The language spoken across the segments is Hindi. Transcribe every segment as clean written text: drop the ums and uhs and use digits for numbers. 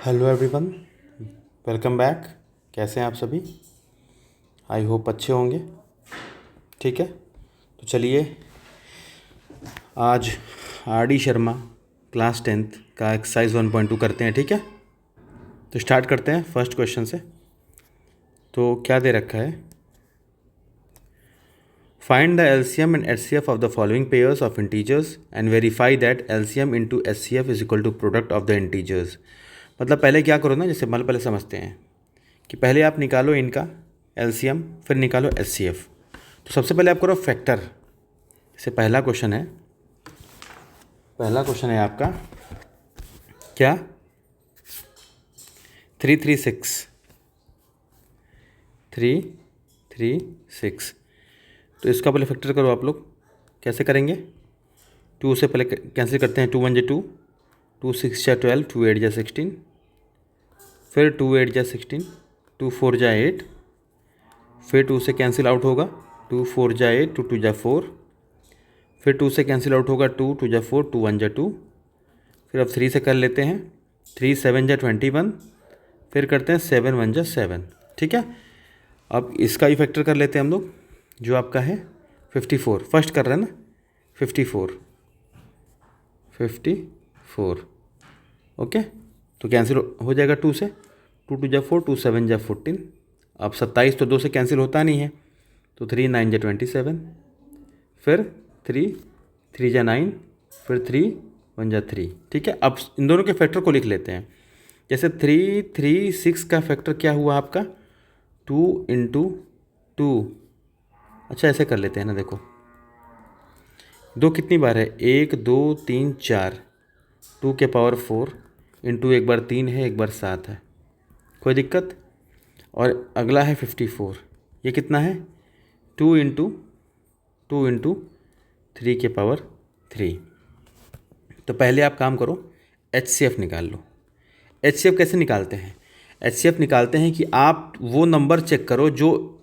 Hello everyone, welcome back. कैसे हैं आप सभी? आई होप अच्छे होंगे। ठीक है, तो चलिए आज R D Sharma class 10th का एक्सरसाइज 1.2 करते हैं। ठीक है, तो स्टार्ट करते हैं फर्स्ट क्वेश्चन से। तो क्या दे रखा है? Find the LCM and HCF of the following pairs of integers and verify that LCM into HCF is equal to product of the integers. मतलब पहले क्या करो ना, जैसे मतलब पहले समझते हैं कि पहले आप निकालो इनका एलसीएम, फिर निकालो एचसीएफ। तो सबसे पहले आप करो फैक्टर। जैसे पहला क्वेश्चन है आपका क्या, 336। तो इसका पहले फैक्टर करो आप लोग। कैसे करेंगे? 2 से पहले कैंसिल करते हैं। 2 1 2, 2 6 12, 2 8 16, फिर 2 8 16, 2 4 8, फिर 2 से कैंसिल आउट होगा, 2 4 8, 2 2 4, फिर 2 से कैंसिल आउट होगा, 2 2 4, 2 1 2, फिर अब 3 से कर लेते हैं, 3 7 21, फिर करते हैं 7 1 7। ठीक है, अब इसका ही फैक्टर कर लेते हैं हम लोग, जो आपका है 54। फर्स्ट कर रहे हैं ना, 54। ओके, तो कैंसिल हो जाएगा 2 से, 2 2 4, 2 7 14। अब 27 तो 2 से कैंसिल होता नहीं है, तो 3 9 27, फिर 3 3 9, फिर 3 1 3। ठीक है, अब इन दोनों के फैक्टर को लिख लेते हैं। जैसे 3 3 6 का फैक्टर क्या हुआ आपका, 2 इंटू 2। अच्छा, ऐसे कर लेते हैं ना, देखो 2 कितनी बार है, 1 2 3 4, 2 के पावर 4 इंटू एक बार 3 है, एक बार 7 है, कोई दिक्कत। और अगला है 54, ये कितना है, 2 इंटू 3 के पावर 3। तो पहले आप काम करो, एचसीएफ निकाल लो। एचसीएफ कैसे निकालते हैं? एचसीएफ निकालते हैं कि आप वो नंबर चेक करो जो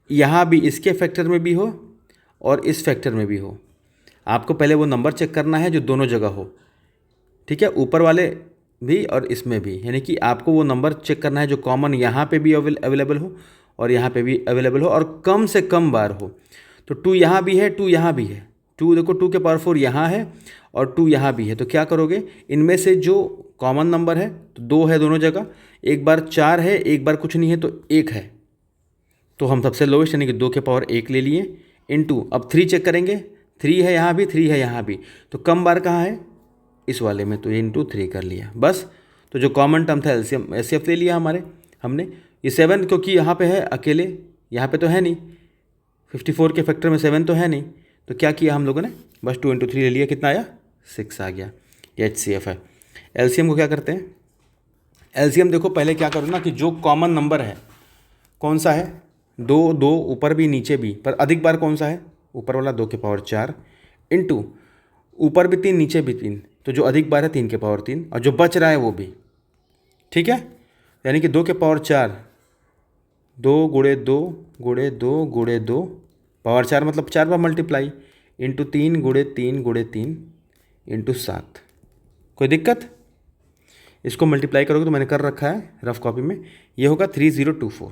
यहाँ भी इसके फैक्टर में भी हो और इस फैक्टर में भी हो। आपको पहले वो नंबर चेक करना है जो दोनों जगह हो। ठीक है, ऊपर वाले भी और इसमें भी, यानी कि आपको वो नंबर चेक करना है जो कॉमन यहाँ पे भी अवेलेबल हो और यहाँ पे भी अवेलेबल हो और कम से कम बार हो। तो 2 यहाँ भी है, 2 यहाँ भी है। 2 देखो, 2 के पावर 4 यहाँ है और 2 यहाँ भी है। तो क्या करोगे, इनमें से जो कॉमन नंबर है तो 2 है दोनों जगह, एक बार 4 है, एक बार कुछ नहीं है तो 1 है। तो हम सबसे लोवेस्ट यानी कि 2 के पावर 1 ले लिए, इंटू अब 3 चेक करेंगे, 3 है यहाँ भी, 3 है यहाँ भी, तो कम बार कहाँ है, इस वाले में, तो ये इंटू 3 कर लिया बस। तो जो कॉमन टर्म था एलसीएम एचसीएफ ले लिया हमने। ये 7 क्योंकि यहाँ पे है अकेले, यहाँ पे तो है नहीं, 54 के फैक्टर में 7 तो है नहीं, तो क्या किया हम लोगों ने, बस 2 इंटू 3 ले लिया, कितना आया, 6 आ गया। ये एचसीएफ है। एलसीएम को क्या करते हैं? एलसीएम देखो पहले क्या करो ना कि जो कॉमन नंबर है कौन सा है, 2 2 ऊपर भी नीचे भी, पर अधिक बार कौन सा है, ऊपर वाला 2 के पावर 4, इंटू ऊपर भी 3 नीचे भी 3, तो जो अधिक बार है 3 के पावर 3 और जो बच रहा है वो भी। ठीक है, यानी कि 2 के पावर 4, 2 गुणे 2 गुणे 2 गुणे 2 पावर 4 मतलब 4 बार मल्टीप्लाई, इंटू 3 गुणे 3 गुणे 3 इंटू 7। कोई दिक्कत? इसको मल्टीप्लाई करोगे तो मैंने कर रखा है रफ कॉपी में, ये होगा 3024।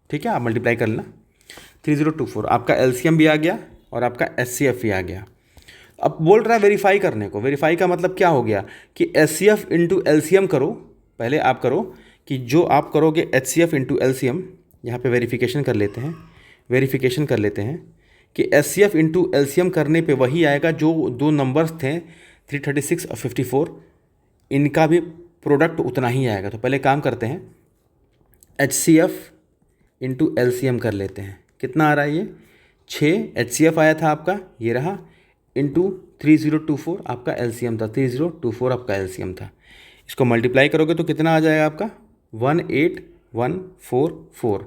ठीक है, आप मल्टीप्लाई कर लेना, 3024। आपका एलसीएम भी आ गया और आपका एचसीएफ भी आ गया। अब बोल रहा है वेरीफाई करने को। वेरीफाई का मतलब क्या हो गया कि एचसीएफ इंटू एलसीएम करो। पहले आप करो कि जो आप करोगे एचसीएफ इंटू एलसीएम, यहाँ पे वेरिफिकेशन कर लेते हैं कि एचसीएफ इंटू एलसीएम करने पे वही आएगा जो दो नंबर्स थे 336 और 54, इनका भी प्रोडक्ट उतना ही आएगा। तो पहले काम करते हैं, एचसीएफ इंटू एलसीएम कर लेते हैं। कितना आ रहा है ये, 6 एचसीएफ आया था आपका, ये रहा, इंटू 3024 आपका एलसीएम था, 3024 आपका एलसीएम था। इसको मल्टीप्लाई करोगे तो कितना आ जाएगा आपका, 18144।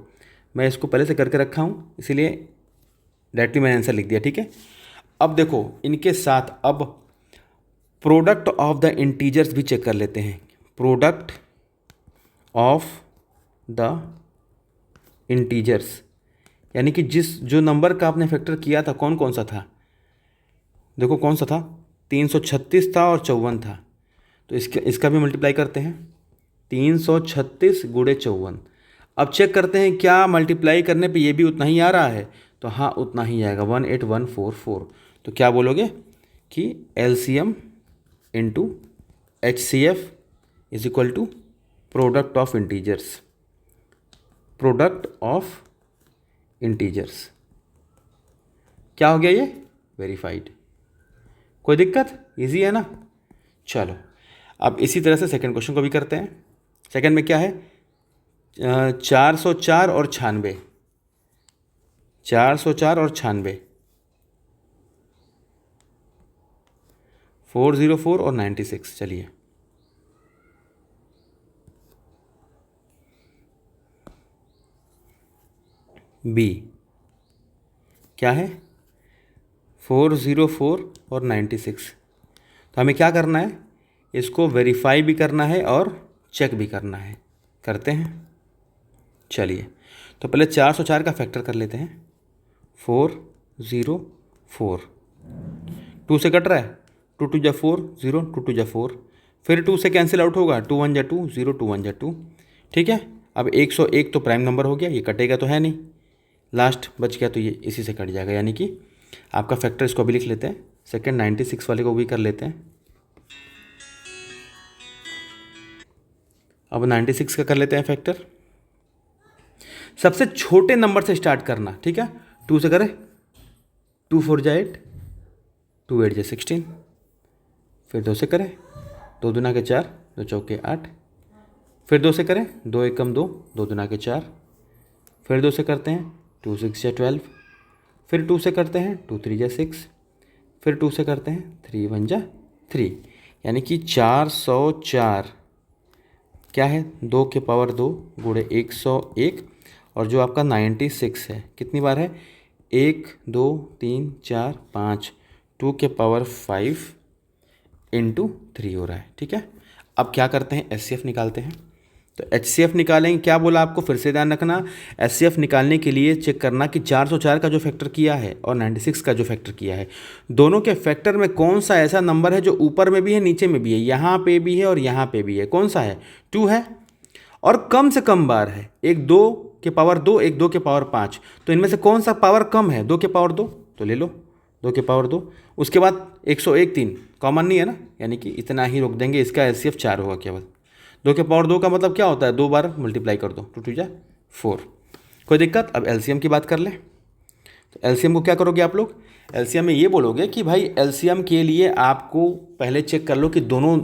मैं इसको पहले से करके रखा हूँ इसीलिए डायरेक्टली मैंने आंसर लिख दिया। ठीक है, अब देखो इनके साथ अब प्रोडक्ट ऑफ द इंटीजर्स भी चेक कर लेते हैं। प्रोडक्ट ऑफ द इंटीजर्स यानी कि जो नंबर का आपने फैक्टर किया था कौन कौन सा था, देखो कौन सा था, 336 था और 54 था। तो इसका भी मल्टीप्लाई करते हैं। 336 गुणे 54। अब चेक करते हैं क्या मल्टीप्लाई करने पे ये भी उतना ही आ रहा है, तो हाँ उतना ही आएगा 18144। तो क्या बोलोगे कि LCM into HCF is equal to product of integers, product of integers. क्या हो गया ये? वेरीफाइड। कोई दिक्कत? इजी है ना? चलो अब इसी तरह से सेकंड क्वेश्चन को भी करते हैं। सेकंड में क्या है? 404 और 96, 404 और 96, 404 और 96। चलिए बी क्या है? 404 और 96। तो हमें क्या करना है? इसको वेरीफाई भी करना है और चेक भी करना है। करते हैं। चलिए तो पहले 404 का फैक्टर कर लेते हैं। 404, 2 से कट रहा है, 2 2 जा 4, 0 2 2 जा 4, फिर 2 से कैंसिल आउट होगा, 2 1 जा 2, 0 2 1 जा 2। ठीक है, अब 101 तो प्राइम नंबर हो गया, ये कटेगा तो है नहीं, लास्ट बच गया तो ये इसी से कट जाएगा, यानी कि आपका फैक्टर इसको भी लिख लेते हैं। सेकंड 96 वाले को भी कर लेते हैं। अब 96 का कर लेते हैं फैक्टर। सबसे छोटे नंबर से स्टार्ट करना, ठीक है। 2 से करें, 2 4 जा 8, 2 8 जा 16, फिर 2 से करें, 2 दूना के 4, 2 चौके 8, फिर 2 से करें, 2 एकम 2, 2 दूना के 4, फिर 2 से करते हैं, 2 6 जा 12, फिर 2 से करते हैं, 2 3 जा 6, फिर 2 से करते हैं, 3 1 जा 3, यानी कि 404 क्या है? 2 के पावर 2 गुणे 101, और जो आपका 96 है कितनी बार है? 1 2 3 4 5, 2 के पावर 5 इंटू 3 हो रहा है। ठीक है, अब क्या करते हैं? HCF निकालते हैं। तो HCF निकालेंगे, क्या बोला आपको फिर से ध्यान रखना। HCF निकालने के लिए चेक करना कि 404 का जो फैक्टर किया है और 96 का जो फैक्टर किया है, दोनों के फैक्टर में कौन सा ऐसा नंबर है जो ऊपर में भी है नीचे में भी है, यहाँ पे भी है और यहाँ पे भी है। कौन सा है? 2 है, और कम से कम बार है। एक 2 के पावर 2, एक 2 के पावर 5, तो इनमें से कौन सा पावर कम है? 2 के पावर 2, तो ले लो 2 के पावर 2। उसके बाद 101 3 कॉमन नहीं है ना, यानी कि इतना ही रोक देंगे, इसका HCF 4 होगा केवल। 2 के पावर 2 का मतलब क्या होता है? 2 बार मल्टीप्लाई कर दो, 2 2 जा 4। कोई दिक्कत? अब LCM की बात कर लें। तो LCM को क्या करोगे आप लोग? LCM में ये बोलोगे कि भाई LCM के लिए आपको पहले चेक कर लो कि दोनों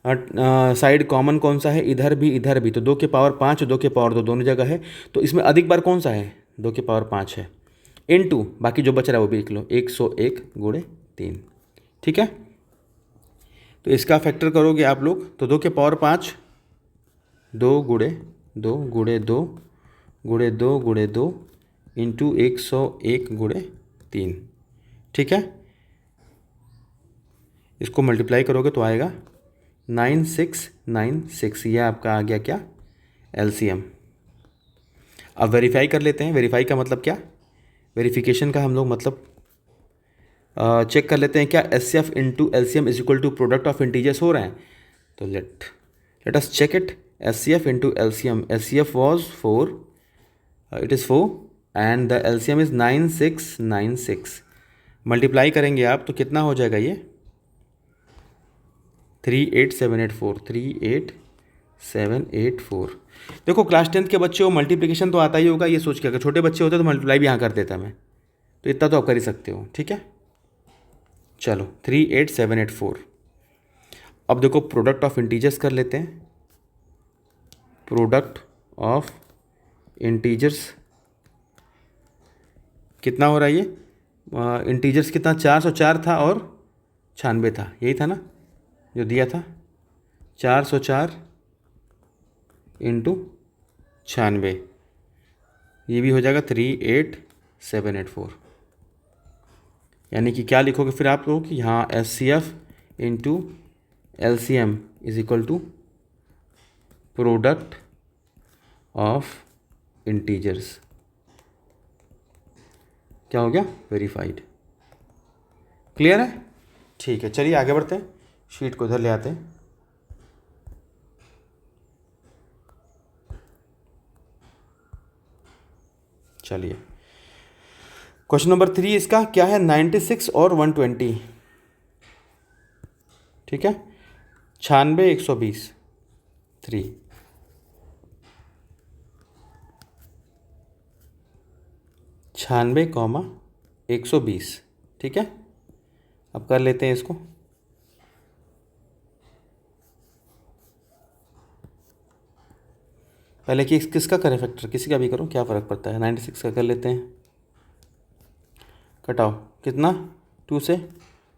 साइड कॉमन कौन सा है, इधर भी। तो 2 के पावर 5 और 2 के पावर 2 दोनों जगह है, तो इसमें अधिक बार कौन सा है? 2 के पावर 5 है, इनटू बाकी जो बच रहा है वो भी लिख लो, 101 गुणे 3। ठीक है, तो इसका फैक्टर करोगे आप लोग तो 2 के पावर 5, 2 गुणे 2 गुणे 2 गुणे 2 गुणे 2 इंटू 101 गुणे 3। ठीक है, इसको मल्टीप्लाई करोगे तो आएगा 9696। ये आपका आ गया क्या? LCM। अब वेरीफाई कर लेते हैं। वेरीफाई का मतलब क्या? वेरिफिकेशन का हम लोग मतलब चेक कर लेते हैं क्या HCF into LCM is equal to product of integers हो रहे हैं। तो let us check it. HCF into LCM, HCF was 4, it is 4 and the LCM is 9696। Multiply करेंगे आप तो कितना हो जाएगा ये? 38784, 38784। देखो क्लास 10th के बच्चे हो, मल्टीप्लिकेशन तो आता ही होगा, ये सोच के। अगर छोटे बच्चे होते तो मल्टीप्लाई भी यहाँ कर देता मैं, तो इतना तो आप कर ही सकते हो। ठीक है, चलो 38784। अब देखो प्रोडक्ट ऑफ इंटीजर्स कर लेते हैं। प्रोडक्ट ऑफ इंटीजर्स कितना हो रहा है ये? इंटीजर्स कितना? 404 था और 96 था, यही था ना जो दिया था। 404 इंटू 96, ये भी हो जाएगा 38784। यानी कि क्या लिखोगे फिर आप लोग कि यहाँ HCF into LCM is equal to product of integers. क्या हो गया? वेरीफाइड। क्लियर है? ठीक है, चलिए आगे बढ़ते हैं। शीट को इधर ले आते हैं। चलिए क्वेश्चन नंबर 3 इसका क्या है, 96 और 120, ठीक है, 96 120, 3, 96, 120, ठीक है। अब कर लेते हैं इसको। पहले कि किसका करें फैक्टर, किसी का भी करो, क्या फ़र्क पड़ता है। 96 का कर लेते हैं, कटाओ कितना, 2 से,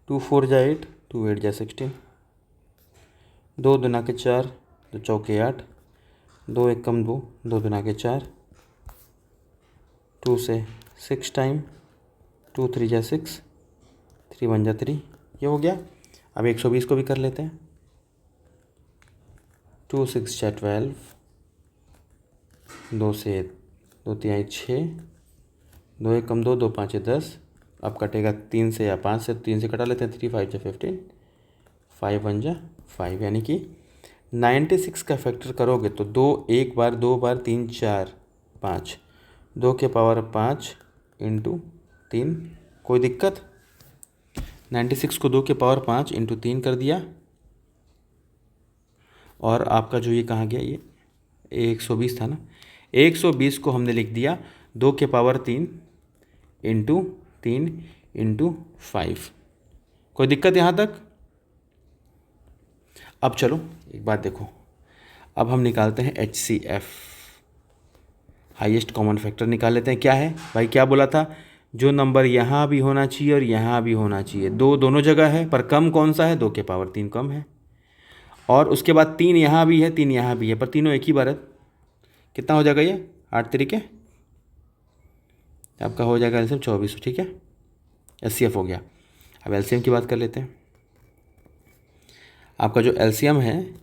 2 4 जा 8, 2 8 जा 16, 2 दूना के 4, 2 चौके 8, 2 1 कम 2, 2 दूना के 4, 2 से 6 टाइम, 2 3 जा 6, 3 1 जा 3, ये हो गया। अब 120 को भी कर लेते हैं, 2 6 जा 12, 2 से 2 3 6, 2 1 कम 2, 2 5 10, अब कटेगा 3 से या 5 से, 3 से कटा लेते हैं, 3 5 जा 15, 5 1 जा 5, यानी कि 96 का फैक्टर करोगे तो 2 1 बार 2 बार 3 4 5, 2 के पावर 5 इंटू 3, कोई दिक्कत। 96 को 2 के पावर 5 इंटू 3 कर दिया, और आपका जो ये कहाँ गया, ये 120 था ना, 120 को हमने लिख दिया 2 के पावर 3 इंटू 3 इंटू 5, कोई दिक्कत यहाँ तक। अब चलो एक बात देखो, अब हम निकालते हैं HCF, हाईएस्ट कॉमन फैक्टर निकाल लेते हैं। क्या है भाई, क्या बोला था, जो नंबर यहाँ भी होना चाहिए और यहाँ भी होना चाहिए, दोनों जगह है, पर कम कौन सा है, 2 के पावर 3 कम है, और उसके बाद 3 यहाँ भी है 3 यहाँ भी है, पर तीनों एक ही बार है। कितना हो जाएगा ये, 8 तरीके आपका हो जाएगा एलसीएम 24, ठीक है, HCF हो गया। अब एलसीएम की बात कर लेते हैं। आपका जो एलसीएम है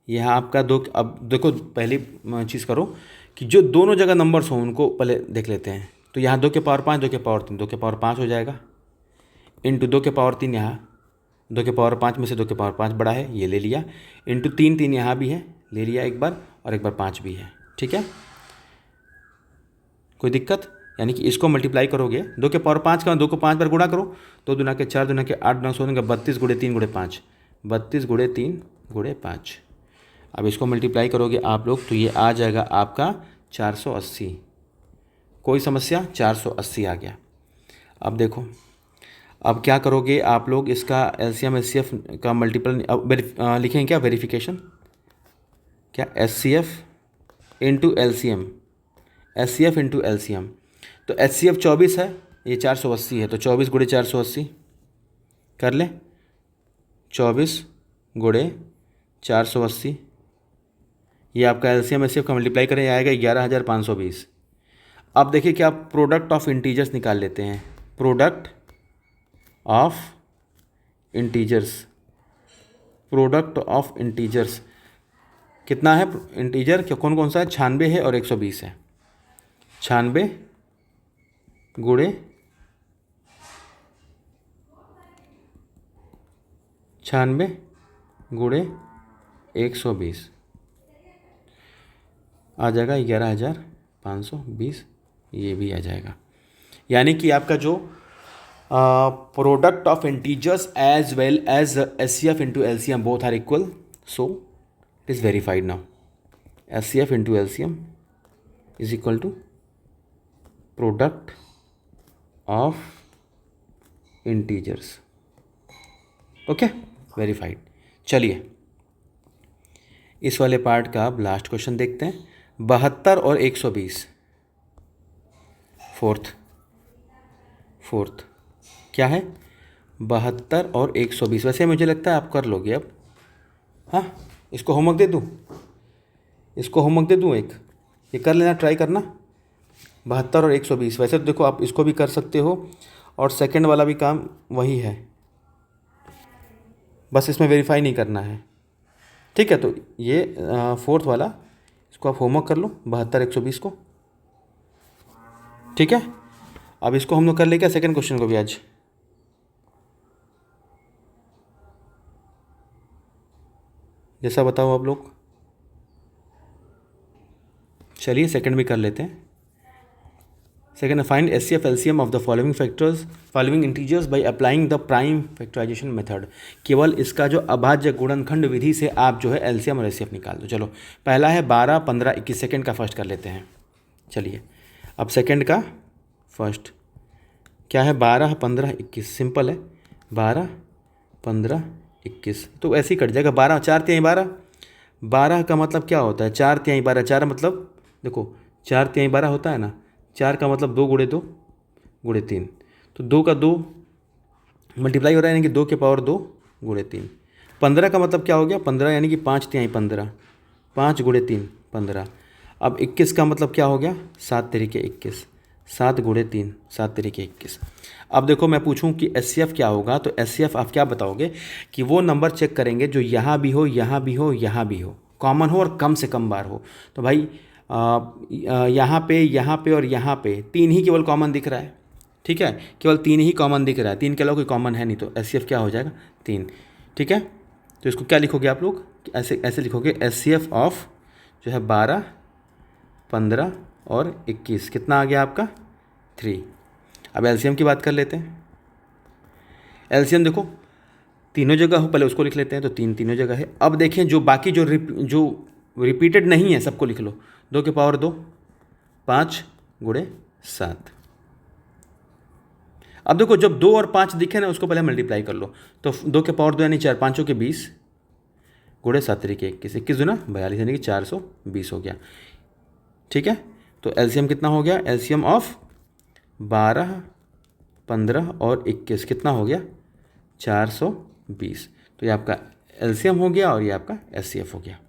यहाँ आपका दो, अब देखो पहली चीज़ करो कि जो दोनों जगह नंबर्स हों उनको पहले देख लेते हैं। तो यहाँ 2 के पावर 5, 2 के पावर 3, 2 के पावर 5 हो जाएगा, इंटू 2 के पावर 3, यहाँ 2 के पावर 5 में से 2 के पावर 5 बड़ा है, ये ले लिया, इंटू 3 3 यहाँ भी है, ले लिया एक बार, और एक बार 5 भी है, ठीक है, कोई दिक्कत। यानी कि इसको मल्टीप्लाई करोगे, 2 के पावर 5 का 2 को 5 बार गुणा करो, 2 दूना के 4, दूना के 8, दूना 16 का 32 गुणे 3 गुणे 5, 32 गुणे 3 गुणे 5। अब इसको मल्टीप्लाई करोगे आप लोग तो ये आ जाएगा आपका 480, कोई समस्या, 480 आ गया। अब देखो, अब क्या करोगे आप लोग, इसका एलसीएम एचसीएफ का मल्टीपल लिखेंगे क्या, वेरिफिकेशन, क्या HCF into LCM, HCF into LCM. तो एचसीएफ 24 है, ये 480 है, तो 24 गुणे 480 कर ले, 24 गुणे 480, ये आपका एलसीएम एचसीएफ का मल्टीप्लाई करें आएगा 11,520। अब देखिए क्या, प्रोडक्ट ऑफ इंटीजर्स निकाल लेते हैं, product of integers, product of integers कितना है, इंटीजर क्या कौन कौन सा है, 96 है और 120 है, 96 गुणे 96 गुणे 120 आ जाएगा 11,520, ये भी आ जाएगा। यानी कि आपका जो product of integers as well as HCF into LCM both are equal, so it is verified now, HCF into LCM is equal to product of integers, okay, verified. चलिए इस वाले पार्ट का अब लास्ट क्वेश्चन देखते हैं, 72 और 120, फोर्थ क्या है, 72 और 120। वैसे मुझे लगता है आप कर लोगे अब, हाँ, इसको होमवर्क दे दूँ, इसको होमवर्क दे दूँ एक, ये कर लेना, ट्राई करना, 72 और 120। वैसे तो देखो आप इसको भी कर सकते हो, और सेकंड वाला भी काम वही है, बस इसमें वेरीफाई नहीं करना है, ठीक है। तो ये फोर्थ वाला, इसको आप होमवर्क कर लो, 72 120 को, ठीक है। अब इसको हम लोग कर ले क्या, सेकंड क्वेश्चन को भी आज, जैसा बताओ आप लोग। चलिए सेकंड भी कर लेते हैं, सेकेंड है find HCF LCM of the following integers by applying the prime factorization method. केवल इसका जो अभाज्य गुणनखंड विधि से आप जो है एलसीएम और एचसीएफ निकाल दो। चलो पहला है 12, 15, 21। सेकेंड का फर्स्ट कर लेते हैं। चलिए अब सेकेंड का फर्स्ट क्या है, 12, 15, 21। सिंपल है, 12, 15, 21 तो ऐसे ही कट जाएगा। 12 4 तिहाई 12, 12 का मतलब क्या होता है, 4 तिहाई 12। 4 मतलब देखो 4 तिहाई 12 होता है ना, 4 का मतलब 2 गुणे 2 गुणे 3, तो 2 का 2 मल्टीप्लाई हो रहा है यानी कि 2 के पावर 2 गुणे 3। 15 का मतलब क्या हो गया, 15 यानी कि 5 तिहाई 15, 5 गुणे 3 15। अब 21 का मतलब क्या हो गया, 7 तरीके 21, 7 गुणे 3 7 तरीके 21। अब देखो मैं पूछूं कि एचसीएफ क्या होगा, तो एचसीएफ आप क्या बताओगे कि वो नंबर चेक करेंगे जो यहाँ भी हो, यहाँ भी हो, यहाँ भी हो, कॉमन हो और कम से कम बार हो। तो भाई यहाँ पे और यहाँ पे 3 ही केवल कॉमन दिख रहा है, ठीक है, केवल 3 ही कॉमन दिख रहा है, 3 के अलावा कोई कॉमन है नहीं, तो एचसीएफ क्या हो जाएगा 3, ठीक है। तो इसको क्या लिखोगे आप लोग, ऐसे ऐसे लिखोगे एचसीएफ ऑफ जो है 12, 15 और 21 कितना आ गया आपका 3। अब एलसीएम की बात कर लेते हैं। एलसीएम देखो तीनों जगह हो, पहले उसको लिख लेते हैं, तो 3 तीनों जगह है। अब देखें जो बाकी जो रिपीटेड नहीं है सबको लिख लो। 2 के पावर 2 5 गुणे 7। अब देखो जब 2 और 5 दिखे ना उसको पहले मल्टीप्लाई कर लो, तो 2 के पावर 2 यानी 4, 5 के 20 गुणे 7 तरीके 21, 21 दूना 42 यानी कि 420 हो गया, ठीक है। तो एलसीएम कितना हो गया, एलसीएम ऑफ 12, 15 और 21 कितना हो गया 420। तो ये आपका एलसीएम हो गया और ये आपका एचसीएफ हो गया।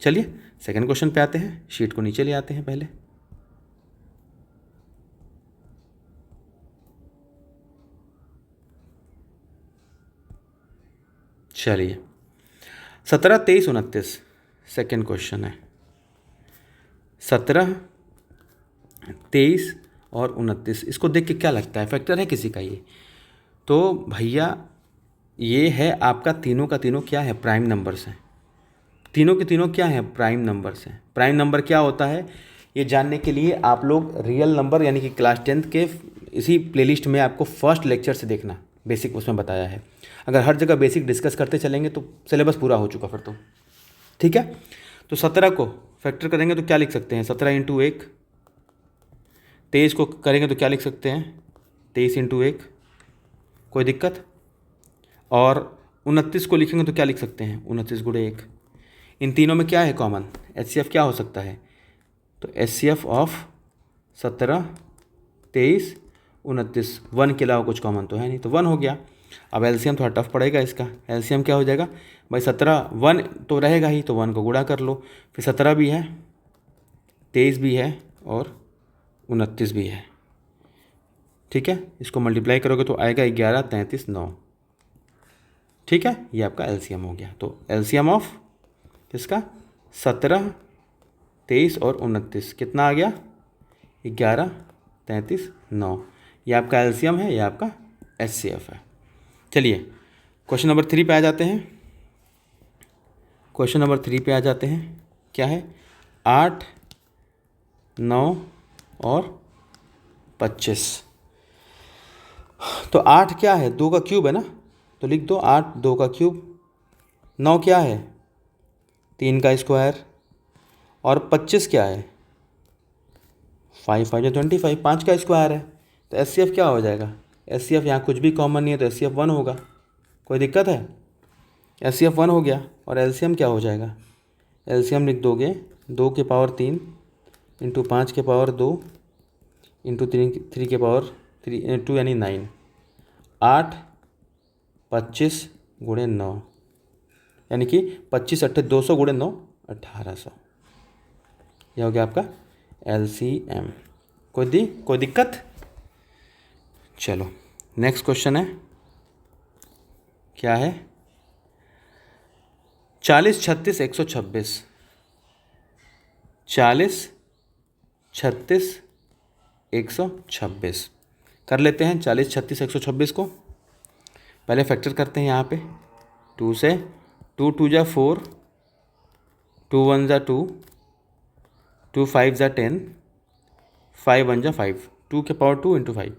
चलिए सेकंड क्वेश्चन पे आते हैं। शीट को नीचे ले आते हैं पहले। चलिए 17, 23, 29 सेकेंड क्वेश्चन है। 17, 23 और 29 इसको देख के क्या लगता है फैक्टर है किसी का ये, तो भैया ये है आपका तीनों का तीनों क्या है प्राइम नंबर्स हैं। तीनों के तीनों क्या है प्राइम नंबर्स हैं। प्राइम नंबर क्या होता है ये जानने के लिए आप लोग रियल नंबर यानी कि क्लास 10th के इसी प्लेलिस्ट में आपको फर्स्ट लेक्चर से देखना, बेसिक उसमें बताया है। अगर हर जगह बेसिक डिस्कस करते चलेंगे तो सिलेबस पूरा हो चुका फिर तो, ठीक है। तो 17 को फैक्टर करेंगे तो क्या लिख सकते हैं 17 इंटू 1। 23 को करेंगे तो क्या लिख सकते हैं 23 इंटू 1, कोई दिक्कत। और 29 को लिखेंगे तो क्या लिख सकते हैं 29 गुणे 1। इन तीनों में क्या है कॉमन, एचसीएफ क्या हो सकता है, तो एचसीएफ ऑफ 17, 23, 29 1 के अलावा कुछ कॉमन तो है नहीं, तो 1 हो गया। अब एलसीएम थोड़ा टफ पड़ेगा इसका। एलसीएम क्या हो जाएगा भाई 17, 1 तो रहेगा ही, तो 1 को गुणा कर लो, फिर 17 भी है, 23 भी है और 29 भी है, ठीक है। इसको मल्टीप्लाई करोगे तो आएगा 11, 33, 9, ठीक है। ये आपका एलसीएम हो गया। तो एलसीएम ऑफ इसका 17, 23 और 29 कितना आ गया 11, 33, 9। ये आपका एलसीएम है, ये आपका एचसीएफ है। चलिए क्वेश्चन नंबर 3 पे आ जाते हैं। क्वेश्चन नंबर 3 पे आ जाते हैं। क्या है 8, 9 और 25। तो 8 क्या है 2 का क्यूब है ना, तो लिख दो 8 2 का क्यूब। 9 क्या है 3 का स्क्वायर। और 25 क्या है 5 5 25, 5 का स्क्वायर है। तो एचसीएफ क्या हो जाएगा, एचसीएफ यहाँ कुछ भी कॉमन नहीं है तो एचसीएफ 1 होगा, कोई दिक्कत है। एचसीएफ 1 हो गया। और एलसीएम क्या हो जाएगा, एलसीएम लिख दोगे 2 के पावर 3 इंटू 5 के पावर 2 इंटू 3 के पावर 2 यानी 9। 8, 25 गुणे 9 यानी कि 25 8 200 गुणे 9 1800। यह हो गया आपका एलसीएम। कोई दिक्कत। चलो नेक्स्ट क्वेश्चन है। क्या है 40, 36, 126। 40, 36, 126 कर लेते हैं। 40, 36, 126 को पहले फैक्टर करते हैं यहाँ पे 2 से। 2 2 जा 4, 2 1 जा 2, 2 5 जा 10, 5 1 जा 5, 2 के पावर 2 इंटू 5,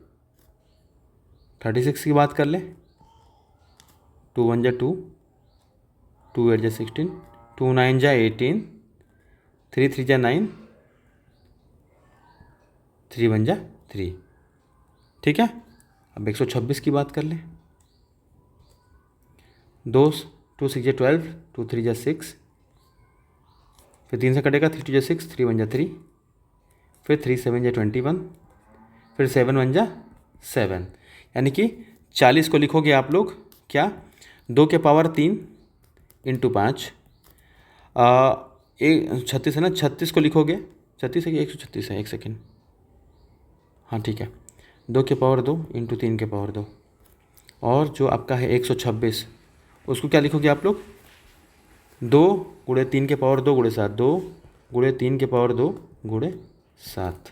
36 की बात कर ले, 2 1 जा 2, 2 8 जा 16, 2 9 जा 18, 3 3 जा 9, 3 1 जा 3, ठीक है। अब 126 की बात कर ले, 2 6 जा 12, 2 3 जा 6, फिर 3 से कटेगा, 3 2 जा 6, 3 1 जा 3, फिर 3 7 जा 21, फिर 7 1 जा 7, यानी कि 40 को लिखोगे आप लोग क्या, 2 के पावर 3 इंटू 5, 36 है ना, 36 को लिखोगे, 36 है कि 136 है, एक सेकेंड, हाँ ठीक है, 2 के पावर 2 इंटू 3 के पावर 2, और जो आपका है 126, उसको क्या लिखोगे आप लोग, 2 गुणे 3 के पावर 2 गुणे 7, 2 गुणे 3 के पावर 2 गुणे 7,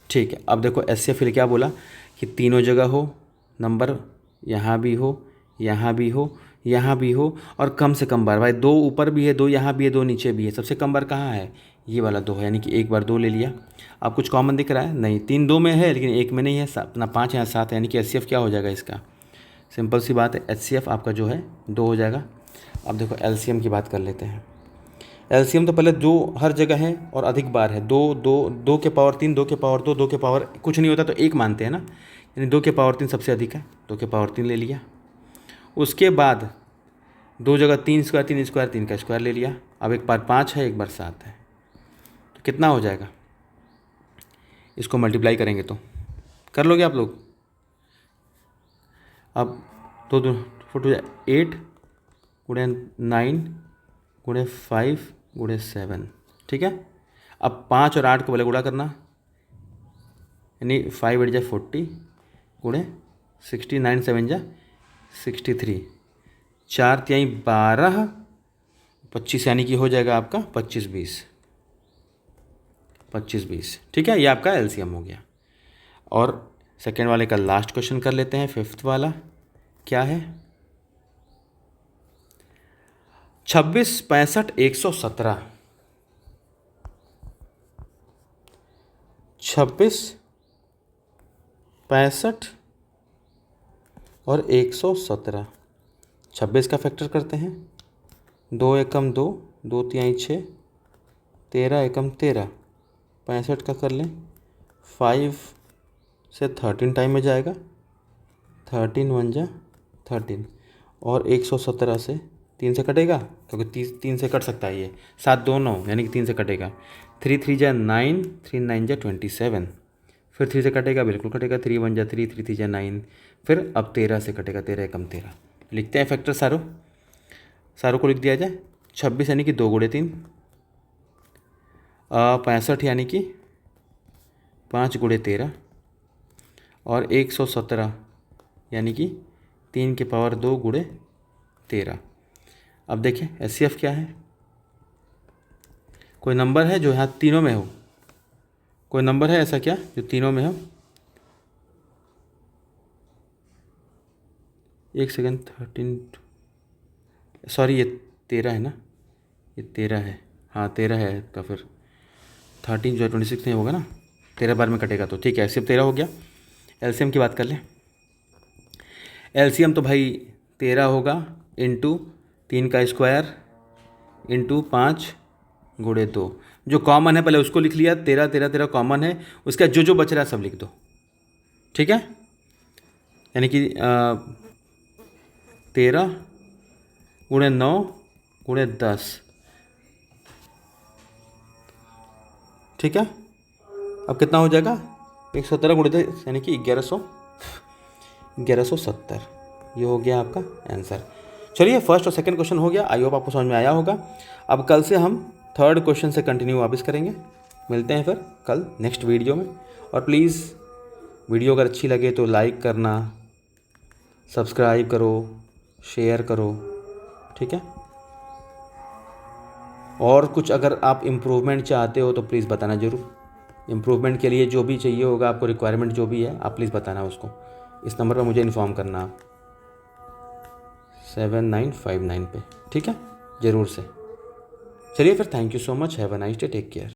ठीक है। अब देखो एस फिर क्या बोला कि तीनों जगह हो नंबर, यहाँ भी हो, यहाँ भी हो, यहाँ भी हो, और कम से कम बार, भाई 2 ऊपर भी है, 2 यहाँ भी है, 2 नीचे भी है, सबसे कम बार कहाँ है, ये वाला 2 है, यानी कि एक बार 2 ले लिया। अब कुछ कॉमन दिख रहा है नहीं, 3 2 में है लेकिन एक में नहीं है, अपना 5 यहाँ 7 है, यानी कि एच क्या हो जाएगा इसका, सिंपल सी बात है, एच आपका जो है 2 हो जाएगा। अब देखो एलसीएम की बात कर लेते हैं। एलसीएम तो पहले 2 हर जगह है और अधिक बार है, 2 2 2 के पावर 3, 2 के पावर 2, 2 के पावर कुछ नहीं होता तो 1 मानते हैं ना, यानी 2 के पावर 3 सबसे अधिक है, 2 के पावर 3 ले लिया। उसके बाद 2 जगह 3 स्क्वायर 3 स्क्वायर 3 का स्क्वायर ले लिया। अब एक बार 5 है, एक बार 7 है, तो कितना हो जाएगा, इसको मल्टीप्लाई करेंगे तो कर लोगे आप लोग। अब 2 2 4 2 8 गुणे 9 गुणे 5 गुणे 7, ठीक है। अब 5 और 8 को पहले गुणा करना, यानी 5 8 जा 40 गुणे 60, 9 7 जा 63, 4 3 12 25, यानी कि हो जाएगा आपका 25 20, 25 20, ठीक है। ये आपका एलसीएम हो गया। और सेकेंड वाले का लास्ट क्वेश्चन कर लेते हैं, 5th वाला क्या है, 26 65 117, 26 65 और 117, 26 का फैक्टर करते हैं, 2 एकम 2, 2 तिहाई 6, 13 एकम 13, 65 का कर लें, 5 से 13 टाइम में जाएगा, 13 1 जा 13, और 117 से 3 से कटेगा, क्योंकि 3 से कट सकता है ये, 7 2 9, यानी कि 3 से कटेगा, 3 3 जा 9, 3 9 जा 27, फिर 3 से कटेगा, बिल्कुल कटेगा, 3 1 जा 3, 3 3 जा 9, फिर अब 13 से कटेगा, 13 एकम 13, लिखते हैं फैक्टर सारों को लिख दिया जाए। 26 यानी कि 2 गुणे 3, 65 यानी कि 5 गुणे 13, और 117 यानी कि 3 के पावर 2 गुणे 13। अब देखें एचसीएफ क्या है, कोई नंबर है जो यहाँ तीनों में हो, कोई नंबर है ऐसा क्या जो तीनों में हो, एक सेकेंड, 13, सॉरी ये 13 है ना, ये 13 है, हाँ 13 है का, फिर 13 जो 26 नहीं होगा ना, 13 बार में कटेगा तो ठीक है, सिर्फ 13 हो गया। एलसीएम की बात कर लें, एलसीएम तो भाई 13 होगा इंटू 3 का स्क्वायर इंटू 5 गुणे 2, जो कॉमन है पहले उसको लिख लिया, 13 13 13 कॉमन है, उसका जो बच रहा है सब लिख दो, ठीक है। यानी कि 13 गुणे 9 गुणे 10, ठीक है। अब कितना हो जाएगा, 117 गुणे 10 यानी कि 1170, ये हो गया आपका आंसर। चलिए फर्स्ट और सेकंड क्वेश्चन हो गया, आई होप आपको समझ में आया होगा। अब कल से हम थर्ड क्वेश्चन से कंटिन्यू वापस करेंगे, मिलते हैं फिर कल नेक्स्ट वीडियो में। और प्लीज़ वीडियो अगर अच्छी लगे तो लाइक करना, सब्सक्राइब करो, शेयर करो, ठीक है। और कुछ अगर आप इम्प्रूवमेंट चाहते हो तो प्लीज़ बताना ज़रूर, इम्प्रूवमेंट के लिए जो भी चाहिए होगा आपको, रिक्वायरमेंट जो भी है आप प्लीज़ बताना उसको, इस नंबर पर मुझे इन्फॉर्म करना आप 7959 पे, ठीक है, ज़रूर से। चलिए फिर, thank you so much, have a nice day, take care.